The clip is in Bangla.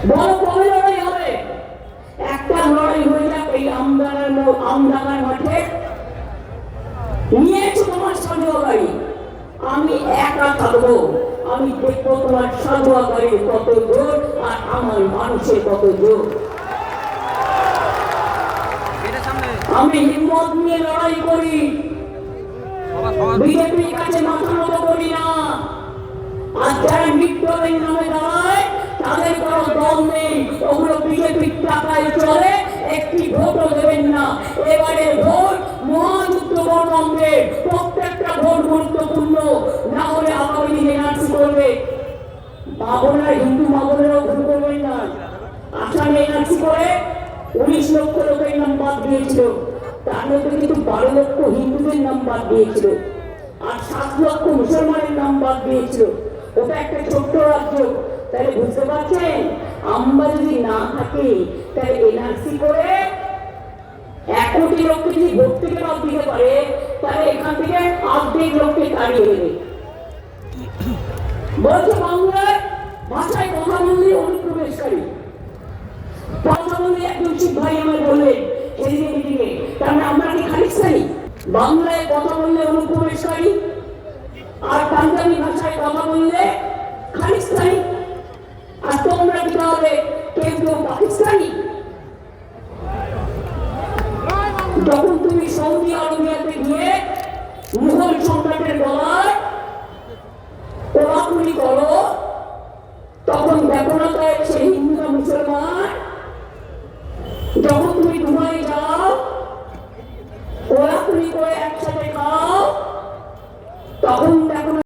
বড় কবে লড়াই হবে? একটা লড়াই হয়ে যাক এই আমডাঙ্গার মাঠে, নিয়েছো তোমার সাজোয়া গাড়ি, আমি একা থাকবো, আমি দেখবো তোমার সাজোয়া গাড়ির কত জোর আর আমার মানুষের কত জোর। আমি হিম্মত নিয়ে লড়াই করি, বিজেপির কাছে মাথা নত করি না। আর যারা বিপ্লবের নামে দাঁড়ায় তাদের কোনো দল নেই, ওগুলো বিজেপির টাকায় চলে, একটি ভোটও দেবেন না। এবারে ভোট মহাযুদ্ধ ভোট হবে, প্রত্যেকটা ভোট গুরুত্বপূর্ণ, না হলে আগামী দিনে এনআরসি করবে। বাবুরা হিন্দু বাবুরাও ভুল করবেন না। আসামে এনআরসি করে 19 লক্ষ লোকের নাম বাদ দিয়েছিল, তার মধ্যে কিন্তু 12 লক্ষ হিন্দুদের নাম বাদ দিয়েছিল আর 7 লক্ষ মুসলমানের নাম বাদ দিয়েছিল। ওটা একটা ছোট্ট রাজ্য। তাহলে বুঝতে পারছেন, আমরা যদি না থাকি তাহলে এনআরসি করে 1 কোটি লোককে যদি ভোট থেকে বাদ দিতে পারে, তাহলে এখান থেকে 1.5 লোককে তাড়িয়ে দেবে। বলছে বাংলায় ভাষায় কথা বললে অনুপ্রবেশকারী, কথা বললে একজন শিখ ভাই আমার বললেন সেদিকে মিটিংয়ে, তাহলে আমরা কি খালিস্তানি? বাংলায় কথা বললে অনুপ্রবেশকারী আর পাঞ্জাবি ভাষায় কথা বললে খালিস্তানি, আর তোমরা কি তাহলে কেন্দ্র পাকিস্তানি? যখন তুমি সৌদি আরবিয়াতে গিয়ে মুঘল সম্রাটের গলায় কোলাকুলি করো, তখন দেখো না তাই সে হিন্দু মুসলমান? যখন